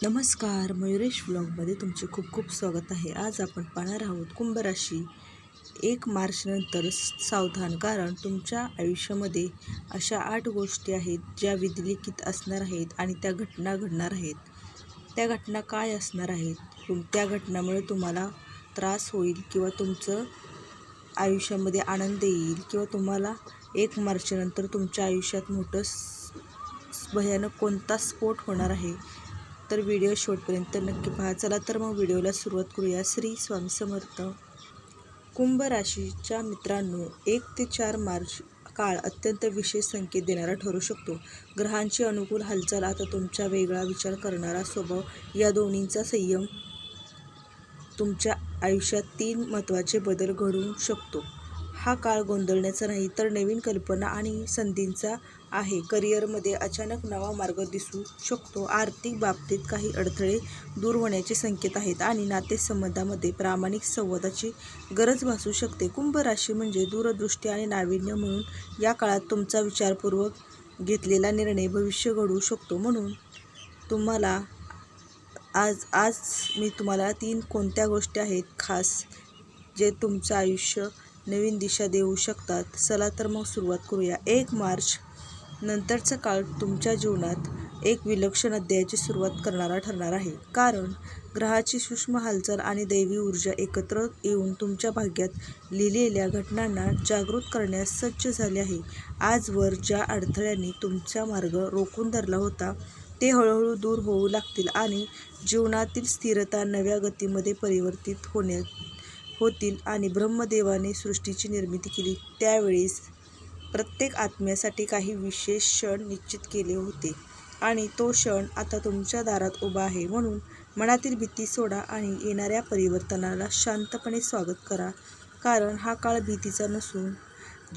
नमस्कार, मयुरेश व्लॉगमध्ये तुमचे खूप खूप स्वागत आहे. आज आपण पाहणार आहोत कुंभ राशी 1 मार्चनंतर सावधान, कारण तुमच्या आयुष्यामध्ये अशा 8 गोष्टी आहेत ज्या विधिलिखित असणार आहेत आणि त्या घटना घडणार आहेत. त्या घटना काय असणार आहेत, त्या घटनामुळे तुम्हाला त्रास होईल किंवा तुमचं आयुष्यामध्ये आनंद येईल किंवा तुम्हाला 1 मार्चनंतर तुमच्या आयुष्यात मोठं भयानक कोणता स्फोट होणार आहे. तर व्हिडिओ शेवटपर्यंत नक्की पहा. चला तर मग व्हिडिओला सुरुवात करूया. श्री स्वामी समर्थ. कुंभ राशीच्या मित्रांनो, 1 ते 4 मार्च काळ अत्यंत विशेष संकेत देणारा ठरू शकतो. ग्रहांची अनुकूल हालचाल, आता तुमचा वेगळा विचार करणारा स्वभाव या दोन्हींचा संयम तुमच्या आयुष्यात 3 महत्त्वाचे बदल घडवू शकतो. हा काळ गोंधळण्याचा नाही तर नवीन कल्पना आणि संधींचा आहे. करिअरमध्ये अचानक नवा मार्ग दिसू शकतो. आर्थिक बाबतीत काही अडथळे दूर होण्याचे संकेत आहेत आणि नातेसंबंधामध्ये प्रामाणिक संवादाची गरज भासू शकते. कुंभ राशी म्हणजे दूरदृष्टी आणि नाविन्य, म्हणून या काळात तुमचा विचारपूर्वक घेतलेला निर्णय भविष्य घडवू शकतो. म्हणून तुम्हाला आज मी तुम्हाला 3 कोणत्या गोष्टी आहेत खास जे तुमचं आयुष्य नवीन दिशा देऊ शकतात. चला तर मग सुरुवात करूया. 1 मार्च नंतरचा काळ तुमच्या जीवनात एक विलक्षण अध्यायाची सुरुवात करणारा ठरणार आहे, कारण ग्रहाची सूक्ष्म हालचाल आणि दैवी ऊर्जा एकत्र येऊन तुमच्या भाग्यात लिहिलेल्या घटनांना जागृत करण्यास सज्ज झाले आहे. आजवर ज्या अडथळ्यांनी तुमचा मार्ग रोखून धरला होता ते हळूहळू दूर होऊ लागतील आणि जीवनातील स्थिरता नव्या गतीमध्ये परिवर्तित होतील. आणि ब्रह्मदेवाने सृष्टीची निर्मिती केली त्यावेळेस प्रत्येक आत्म्यासाठी काही विशेष क्षण निश्चित केले होते आणि तो क्षण आता तुमच्या दारात उभा आहे. म्हणून मनातील भीती सोडा आणि येणाऱ्या परिवर्तनाला शांतपणे स्वागत करा, कारण हा काळ भीतीचा नसून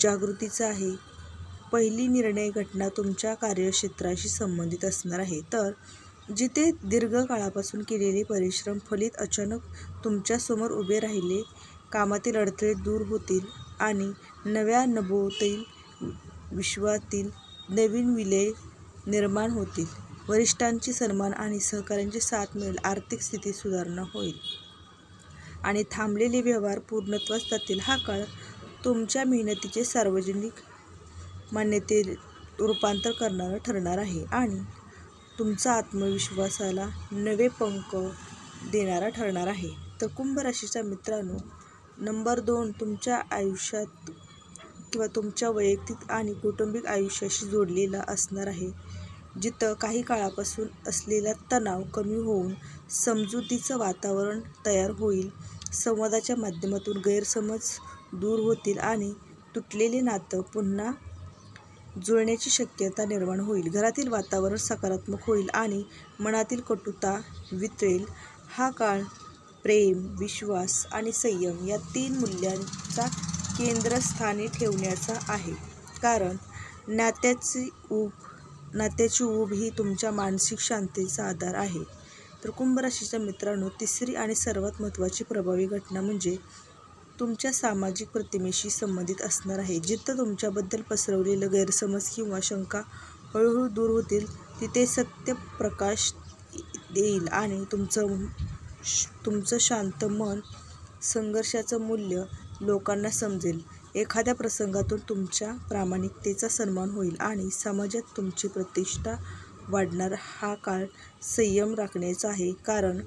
जागृतीचा आहे. पहिली निर्णय घटना तुमच्या कार्यक्षेत्राशी संबंधित असणार आहे. तर जिथे दीर्घकाळापासून केलेले परिश्रम फलित अचानक तुमच्यासमोर उभे राहिले, कामातील अडथळे दूर होतील आणि नव्या नभोवतील विश्वातील नवीन विलय निर्माण होतील. वरिष्ठांची सन्मान आणि सहकाऱ्यांची साथ मिळेल. आर्थिक स्थितीत सुधारणा होईल आणि थांबलेले व्यवहार पूर्णत्वास जातील. हा काळ तुमच्या मेहनतीचे सार्वजनिक मान्यतेत रूपांतर करणारा ठरणार आहे आणि तुमचा आत्मविश्वासाला नवे पंख देणारा ठरणार आहे. तर कुंभ राशीच्या मित्रांनो, नंबर 2 तुमच्या आयुष्यात किंवा तुमच्या वैयक्तिक आणि कौटुंबिक आयुष्याशी जोडलेला असणार आहे, जिथं काही काळापासून असलेला तणाव कमी होऊन समजुतीचं वातावरण तयार होईल. संवादाच्या माध्यमातून गैरसमज दूर होतील आणि तुटलेले नातं पुन्हा जुळण्याची शक्यता निर्माण होईल. घरातील वातावरण सकारात्मक होईल आणि मनातील कटुता वितळेल. हा काळ प्रेम, विश्वास आणि संयम या 3 मूल्यांचा केंद्रस्थानी ठेवण्याचा आहे, कारण नात्याची ऊब ही तुमच्या मानसिक शांततेचा आधार आहे. तर कुंभ राशीच्या मित्रांनो, तिसरी आणि सर्वात महत्त्वाची प्रभावी घटना म्हणजे तुमच्या सामाजिक प्रतिमेशी संबंधित असणार आहे. जिथं तुमच्याबद्दल पसरवलेलं गैरसमज किंवा शंका हळूहळू दूर होतील, तिथे सत्य प्रकाश येईल आणि तुमचं शांत मन संघर्षाचं मूल्य लोकांना समजेल. एखाद्या प्रसंगातून तुमच्या प्रामाणिकतेचा सन्मान होईल आणि समाजात तुमची प्रतिष्ठा वाढणार. हा काळ संयम राखण्याचा आहे, कारण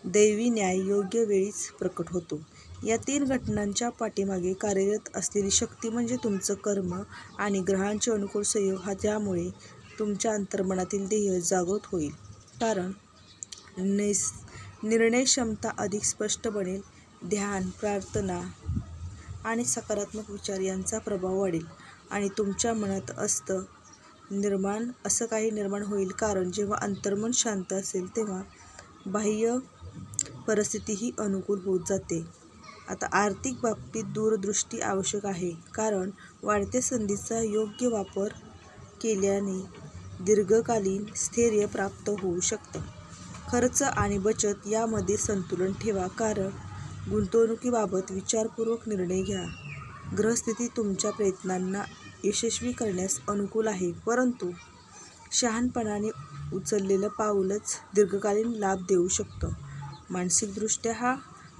दैवी न्याय योग्य वेळीच प्रकट होतो. या 3 घटनांच्या पाठीमागे कार्यरत असलेली शक्ती म्हणजे तुमचं कर्म आणि ग्रहांचे अनुकूल संयोग, ज्यामुळे तुमच्या अंतर्मनातील ध्येय जागृत होईल, कारण निर्णय क्षमता अधिक स्पष्ट बनेल. ध्यान, प्रार्थना आणि सकारात्मक विचार यांचा प्रभाव वाढेल आणि तुमच्या मनात असं काही निर्माण होईल, कारण जेव्हा अंतर्मन शांत असेल तेव्हा बाह्य परिस्थितीही अनुकूल होत जाते. आता आर्थिक बाबतीत दूरदृष्टी आवश्यक आहे, कारण वाढत्या संधीचा योग्य वापर केल्याने दीर्घकालीन स्थैर्य प्राप्त होऊ शकतं. खर्च आणि बचत यामध्ये संतुलन ठेवा, कारण गुंतवणुकीबाबत विचारपूर्वक निर्णय घ्या. ग्रहस्थिती तुमच्या प्रयत्नांना यशस्वी करण्यास अनुकूल आहे, परंतु शहाणपणाने उचललेलं पाऊलच दीर्घकालीन लाभ देऊ शकतं. मानसिकदृष्ट्या हा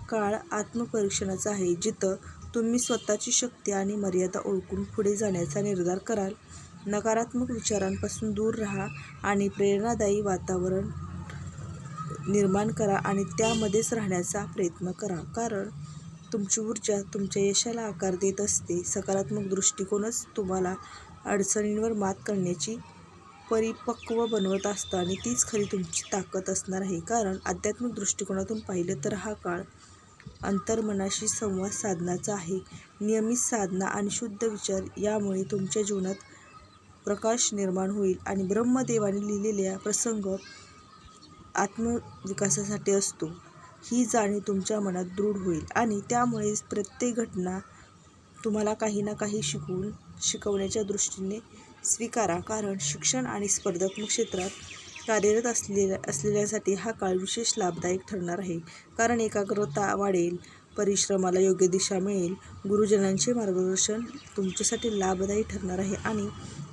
काळ आत्मपरीक्षणाचा आहे, जिथं तुम्ही स्वतःची शक्ती आणि मर्यादा ओळखून पुढे जाण्याचा निर्धार कराल. नकारात्मक विचारांपासून दूर राहा आणि प्रेरणादायी वातावरण निर्माण करा आणि त्यामध्येच राहण्याचा प्रयत्न करा, कारण तुमची ऊर्जा तुमच्या यशाला आकार देत असते. सकारात्मक दृष्टिकोनच तुम्हाला अडचणींवर मात करण्याची परिपक्व बनवत असतं आणि तीच खरी तुमची ताकद असणार आहे. कारण आध्यात्मिक दृष्टिकोनातून पाहिलं तर हा काळ अंतर्मनाशी संवाद साधण्याचा आहे. नियमित साधना आणि शुद्ध विचार यामुळे तुमच्या जीवनात प्रकाश निर्माण होईल आणि ब्रह्मदेवाने लिहिलेला प्रसंग आत्मविकासासाठी असतो, ही जाणीव तुमच्या मनात दृढ होईल आणि त्यामुळे प्रत्येक घटना तुम्हाला काही ना काही शिकवण्याच्या दृष्टीने स्वीकारा. कारण शिक्षण आणि स्पर्धात्मक क्षेत्रात कार्यरत असलेल्यांसाठी हा काळ विशेष लाभदायक ठरणार आहे. कारण एकाग्रता वाढेल, परिश्रमाला योग्य दिशा मिळेल, गुरुजनांचे मार्गदर्शन तुमच्यासाठी लाभदायी ठरणार आहे आणि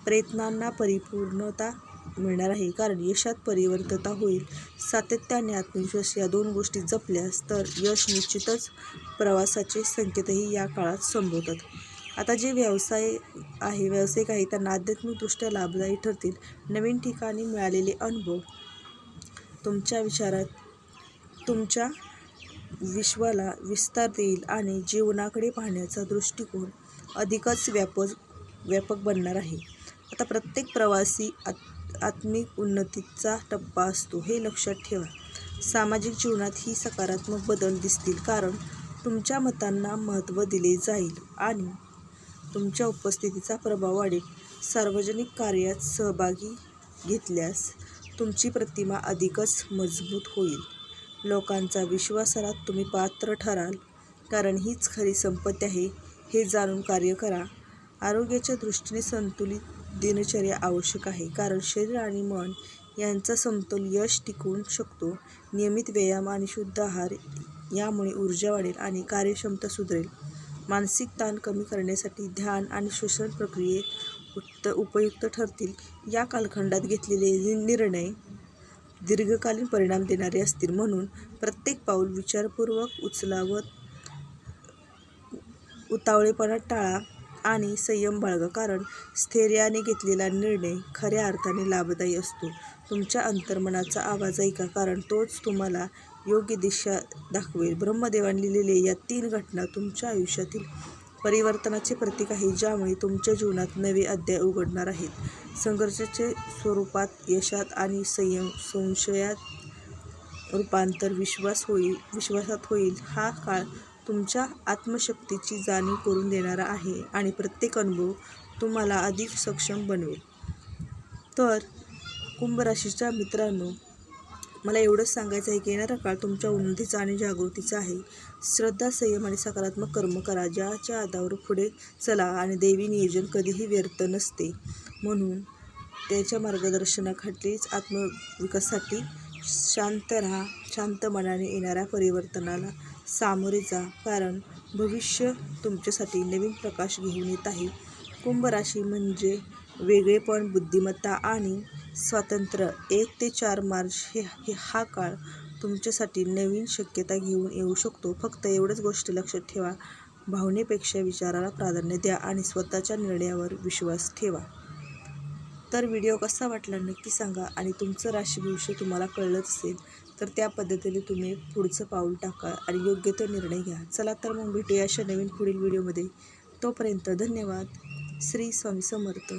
प्रयत्नांना परिपूर्णता मिळणार आहे. कारण यशात परिवर्तता होईल. सातत्य आणि आत्मविश्वास या 2 गोष्टी जपल्यास तर यश निश्चितच. प्रवासाचे संकेतही या काळात संभवतात. आता जे व्यावसायिक आहेत त्यांना आध्यात्मिकदृष्ट्या लाभदायी ठरतील. नवीन ठिकाणी मिळालेले अनुभव तुमच्या तुमच्या विश्वाला विस्तार देईल आणि जीवनाकडे पाहण्याचा दृष्टिकोन अधिकच व्यापक बनणार आहे. आता प्रत्येक प्रवासी आत्मिक उन्नतीचा टप्पा असतो, हे लक्षात ठेवा. सामाजिक जीवनातही सकारात्मक बदल दिसतील, कारण तुमच्या मतांना महत्त्व दिले जाईल आणि तुमच्या उपस्थितीचा प्रभाव वाढेल. सार्वजनिक कार्यात सहभागी घेतल्यास तुमची प्रतिमा अधिकच मजबूत होईल. लोकांचा विश्वासाला तुम्ही पात्र ठराल, कारण हीच खरी संपत्ती आहे, हे जाणून कार्य करा. आरोग्याच्या दृष्टीने संतुलित दिनचर्या आवश्यक आहे, कारण शरीर आणि मन यांचा समतोल यश टिकवू शकतो. नियमित व्यायाम आणि शुद्ध आहार यामुळे ऊर्जा वाढेल आणि कार्यक्षमता सुधारेल. मानसिक ताण कमी करण्यासाठी ध्यान आणि श्वसन प्रक्रिया उपयुक्त ठरतील. या कालखंडात घेतलेले निर्णय दीर्घकालीन परिणाम देणारे असतील, म्हणून प्रत्येक पाऊल विचारपूर्वक उचलावं. उतावळेपणा टाळा आणि संयम बाळगा, कारण स्थैर्याने घेतलेला निर्णय खऱ्या अर्थाने लाभदायी असतो. तुमच्या अंतर्मनाचा आवाज ऐका, कारण तोच तुम्हाला योग्य दिशा दाखवेल. ब्रह्मदेवाने लिहिलेले या 3 घटना तुमच्या आयुष्यातील परिवर्तनाचे प्रतीक आहे, ज्यामुळे तुमच्या जीवनात नवे अध्याय उघडणार आहेत. संघर्षाचे स्वरूपात यशात आणि संशयात रूपांतर विश्वासात होईल. हा काळ तुमच्या आत्मशक्तीची जाणीव करून देणारा आहे आणि प्रत्येक अनुभव तुम्हाला अधिक सक्षम बनवेल. तर कुंभ राशीच्या मित्रांनो, मला एवढंच सांगायचं आहे की येणारा काळ तुमच्या उन्नतीचा आणि जागृतीचा आहे. श्रद्धा, संयम आणि सकारात्मक कर्म करा, ज्याच्या आधारावर पुढे चला आणि दैवी नियोजन कधीही व्यर्थ नसते. म्हणून त्याच्या मार्गदर्शनाखालीच आत्मविकासासाठी शांत राहा. शांत मनाने येणाऱ्या परिवर्तनाला सामोरे जा, कारण भविष्य तुमच्यासाठी नवीन प्रकाश घेऊन येत आहे. कुंभ राशी म्हणजे वेगळेपण, बुद्धिमत्ता आणि स्वातंत्र्य. 1 ते 4 मार्च हा काळ तुमच्यासाठी नवीन शक्यता घेऊन येऊ शकतो. फक्त एवढंच गोष्ट लक्षात ठेवा, भावनेपेक्षा विचाराला प्राधान्य द्या आणि स्वतःच्या निर्णयावर विश्वास ठेवा. तर व्हिडिओ कसा वाटला नक्की सांगा आणि तुमचं राशी भविष्य तुम्हाला कळलंच असेल तर त्या पद्धतीने तुम्ही पुढचं पाऊल टाका आणि योग्य तो निर्णय घ्या. चला तर मग भेटूया अशा नवीन पुढील व्हिडिओमध्ये. तोपर्यंत धन्यवाद. श्री स्वामी समर्थ.